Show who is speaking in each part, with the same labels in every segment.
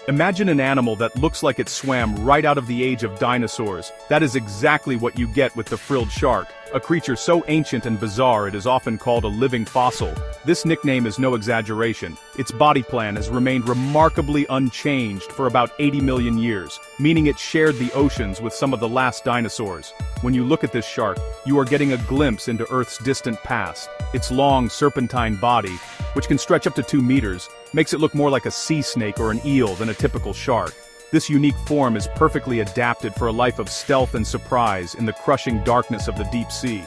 Speaker 1: Imagine an animal that looks like it swam right out of the age of dinosaurs. That is exactly what you get with the frilled shark, a creature so ancient and bizarre it is often called a living fossil. This nickname is no exaggeration. Its body plan has remained remarkably unchanged for about 80 million years, meaning it shared the oceans with some of the last dinosaurs. When you look at this shark, you are getting a glimpse into Earth's distant past. Its long, serpentine body, which can stretch up to 2 meters, makes it look more like a sea snake or an eel than a typical shark. This unique form is perfectly adapted for a life of stealth and surprise in the crushing darkness of the deep sea.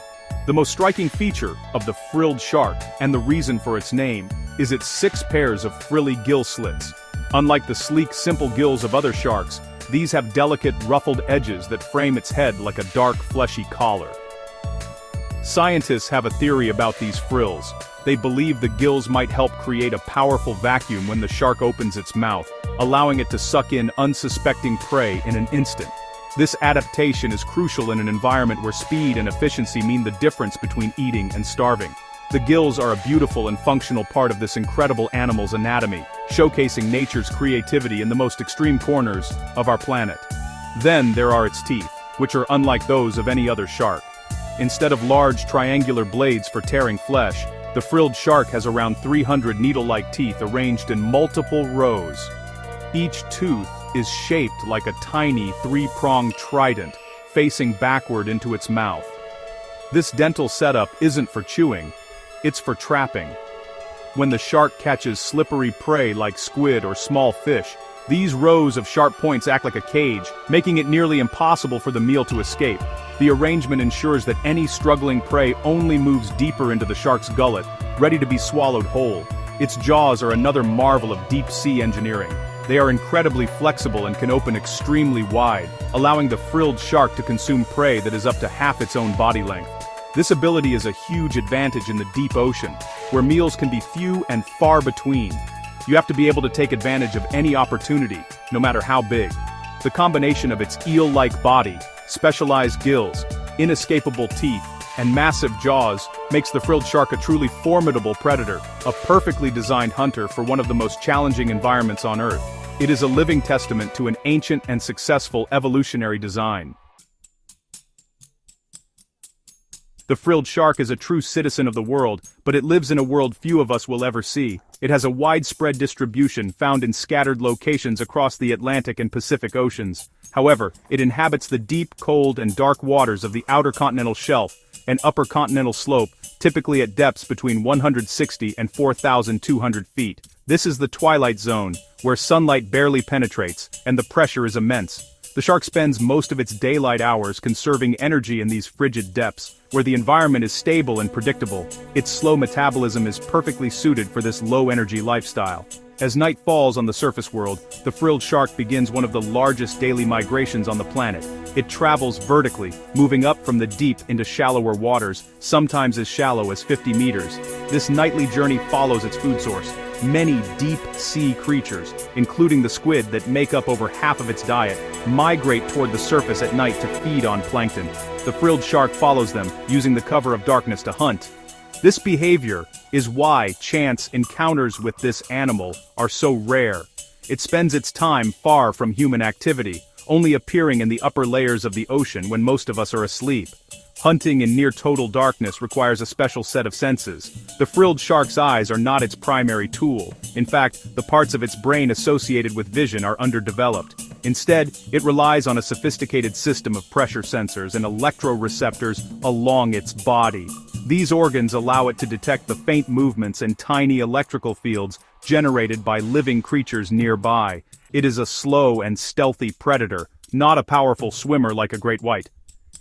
Speaker 1: The most striking feature of the frilled shark, and the reason for its name, is its 6 pairs of frilly gill slits. Unlike the sleek, simple gills of other sharks, these have delicate, ruffled edges that frame its head like a dark, fleshy collar. Scientists have a theory about these frills. They believe the gills might help create a powerful vacuum when the shark opens its mouth, allowing it to suck in unsuspecting prey in an instant. This adaptation is crucial in an environment where speed and efficiency mean the difference between eating and starving. The gills are a beautiful and functional part of this incredible animal's anatomy, showcasing nature's creativity in the most extreme corners of our planet. Then there are its teeth, which are unlike those of any other shark. Instead of large triangular blades for tearing flesh, the frilled shark has around 300 needle-like teeth arranged in multiple rows. Each tooth is shaped like a tiny 3-pronged trident, facing backward into its mouth. This dental setup isn't for chewing, it's for trapping. When the shark catches slippery prey like squid or small fish, these rows of sharp points act like a cage, making it nearly impossible for the meal to escape. The arrangement ensures that any struggling prey only moves deeper into the shark's gullet, ready to be swallowed whole. Its jaws are another marvel of deep-sea engineering. They are incredibly flexible and can open extremely wide, allowing the frilled shark to consume prey that is up to half its own body length. This ability is a huge advantage in the deep ocean, where meals can be few and far between. You have to be able to take advantage of any opportunity, no matter how big. The combination of its eel-like body, specialized gills, inescapable teeth, and massive jaws makes the frilled shark a truly formidable predator, a perfectly designed hunter for one of the most challenging environments on Earth. It is a living testament to an ancient and successful evolutionary design. The frilled shark is a true citizen of the world, but it lives in a world few of us will ever see. It has a widespread distribution found in scattered locations across the Atlantic and Pacific Oceans. However, it inhabits the deep, cold, and dark waters of the outer continental shelf and upper continental slope, typically at depths between 160 and 4,200 feet. This is the twilight zone, where sunlight barely penetrates, and the pressure is immense. The shark spends most of its daylight hours conserving energy in these frigid depths, where the environment is stable and predictable. Its slow metabolism is perfectly suited for this low-energy lifestyle. As night falls on the surface world, the frilled shark begins one of the largest daily migrations on the planet. It travels vertically, moving up from the deep into shallower waters, sometimes as shallow as 50 meters. This nightly journey follows its food source. Many deep-sea creatures, including the squid that make up over half of its diet, migrate toward the surface at night to feed on plankton. The frilled shark follows them, using the cover of darkness to hunt. This behavior is why chance encounters with this animal are so rare. It spends its time far from human activity, only appearing in the upper layers of the ocean when most of us are asleep. Hunting in near total darkness requires a special set of senses. The frilled shark's eyes are not its primary tool. In fact, the parts of its brain associated with vision are underdeveloped. Instead, it relies on a sophisticated system of pressure sensors and electroreceptors along its body. These organs allow it to detect the faint movements and tiny electrical fields generated by living creatures nearby. It is a slow and stealthy predator, not a powerful swimmer like a great white.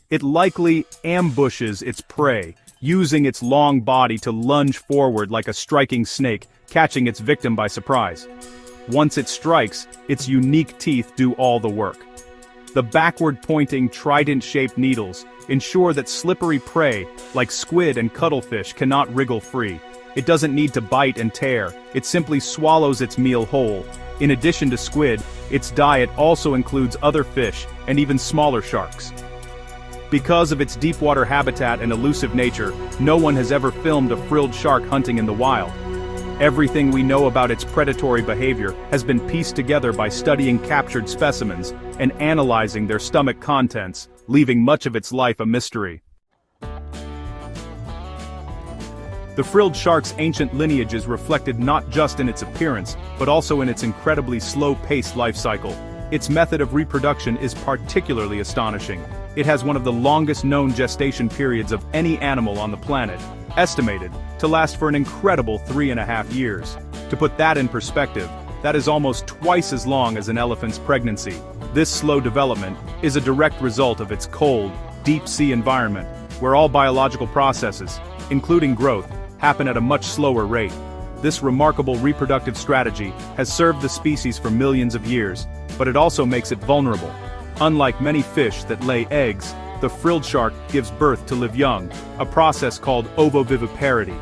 Speaker 1: It likely ambushes its prey, using its long body to lunge forward like a striking snake, catching its victim by surprise. Once it strikes, its unique teeth do all the work. The backward-pointing, trident-shaped needles ensure that slippery prey, like squid and cuttlefish, cannot wriggle free. It doesn't need to bite and tear, it simply swallows its meal whole. In addition to squid, its diet also includes other fish and even smaller sharks. Because of its deep-water habitat and elusive nature, no one has ever filmed a frilled shark hunting in the wild. Everything we know about its predatory behavior has been pieced together by studying captured specimens and analyzing their stomach contents, leaving much of its life a mystery. The frilled shark's ancient lineage is reflected not just in its appearance, but also in its incredibly slow-paced life cycle. Its method of reproduction is particularly astonishing. It has one of the longest known gestation periods of any animal on the planet, estimated to last for an incredible 3.5 years. To put that in perspective, that is almost twice as long as an elephant's pregnancy. This slow development is a direct result of its cold, deep-sea environment, where all biological processes, including growth, happen at a much slower rate. This remarkable reproductive strategy has served the species for millions of years, but it also makes it vulnerable. Unlike many fish that lay eggs, the frilled shark gives birth to live young, a process called ovoviviparity.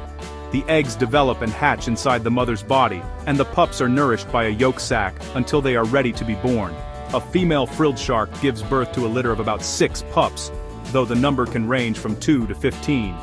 Speaker 1: The eggs develop and hatch inside the mother's body, and the pups are nourished by a yolk sac until they are ready to be born. A female frilled shark gives birth to a litter of about 6 pups, though the number can range from 2 to 15.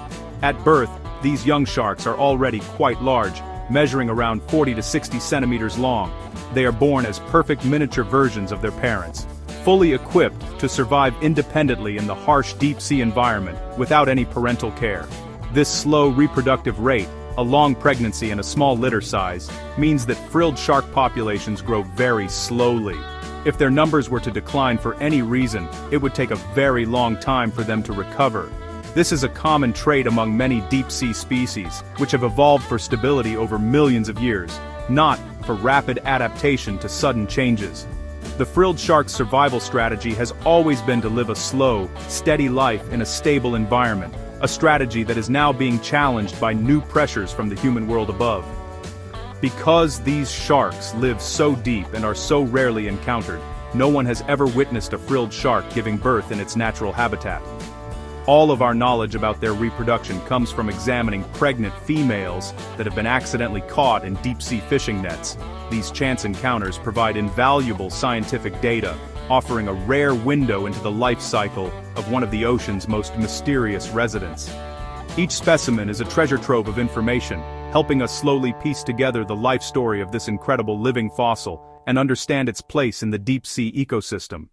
Speaker 1: At birth, these young sharks are already quite large, measuring around 40 to 60 centimeters long. They are born as perfect miniature versions of their parents, fully equipped to survive independently in the harsh deep-sea environment without any parental care. This slow reproductive rate, a long pregnancy and a small litter size, means that frilled shark populations grow very slowly. If their numbers were to decline for any reason, it would take a very long time for them to recover. This is a common trait among many deep-sea species, which have evolved for stability over millions of years, not for rapid adaptation to sudden changes. The frilled shark's survival strategy has always been to live a slow, steady life in a stable environment, a strategy that is now being challenged by new pressures from the human world above. Because these sharks live so deep and are so rarely encountered, no one has ever witnessed a frilled shark giving birth in its natural habitat. All of our knowledge about their reproduction comes from examining pregnant females that have been accidentally caught in deep-sea fishing nets. These chance encounters provide invaluable scientific data, offering a rare window into the life cycle of one of the ocean's most mysterious residents. Each specimen is a treasure trove of information, helping us slowly piece together the life story of this incredible living fossil and understand its place in the deep-sea ecosystem.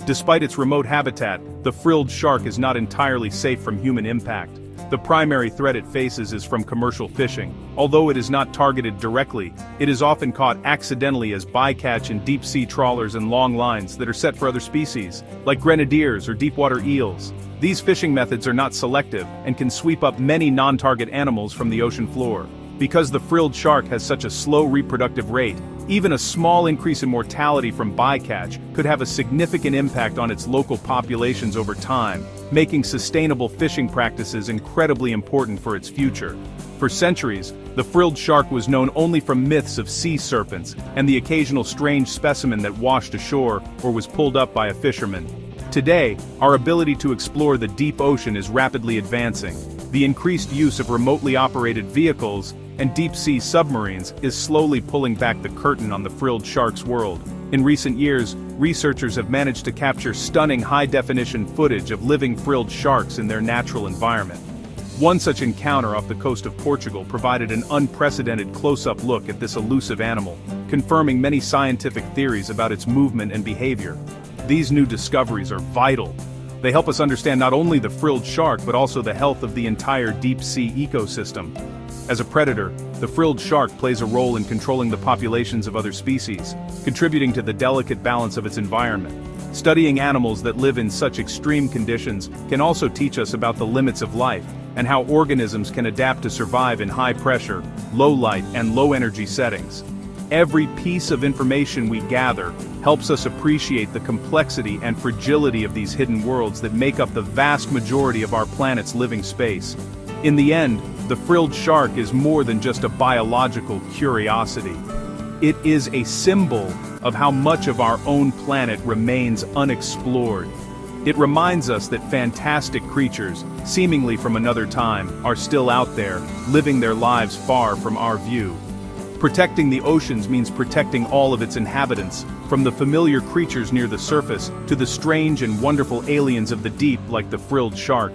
Speaker 1: Despite its remote habitat, the frilled shark is not entirely safe from human impact. The primary threat it faces is from commercial fishing. Although it is not targeted directly, it is often caught accidentally as bycatch in deep-sea trawlers and long lines that are set for other species, like grenadiers or deepwater eels. These fishing methods are not selective and can sweep up many non-target animals from the ocean floor. Because the frilled shark has such a slow reproductive rate, even a small increase in mortality from bycatch could have a significant impact on its local populations over time, making sustainable fishing practices incredibly important for its future. For centuries, the frilled shark was known only from myths of sea serpents and the occasional strange specimen that washed ashore or was pulled up by a fisherman. Today, our ability to explore the deep ocean is rapidly advancing. The increased use of remotely operated vehicles and deep-sea submarines is slowly pulling back the curtain on the frilled shark's world. In recent years, researchers have managed to capture stunning high-definition footage of living frilled sharks in their natural environment. One such encounter off the coast of Portugal provided an unprecedented close-up look at this elusive animal, confirming many scientific theories about its movement and behavior. These new discoveries are vital. They help us understand not only the frilled shark but also the health of the entire deep-sea ecosystem. As a predator, the frilled shark plays a role in controlling the populations of other species, contributing to the delicate balance of its environment. Studying animals that live in such extreme conditions can also teach us about the limits of life and how organisms can adapt to survive in high-pressure, low-light, and low-energy settings. Every piece of information we gather helps us appreciate the complexity and fragility of these hidden worlds that make up the vast majority of our planet's living space. In the end, the frilled shark is more than just a biological curiosity. It is a symbol of how much of our own planet remains unexplored. It reminds us that fantastic creatures, seemingly from another time, are still out there, living their lives far from our view. Protecting the oceans means protecting all of its inhabitants, from the familiar creatures near the surface to the strange and wonderful aliens of the deep like the frilled shark.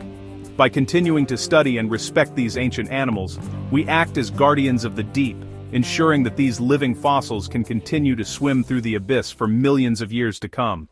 Speaker 1: By continuing to study and respect these ancient animals, we act as guardians of the deep, ensuring that these living fossils can continue to swim through the abyss for millions of years to come.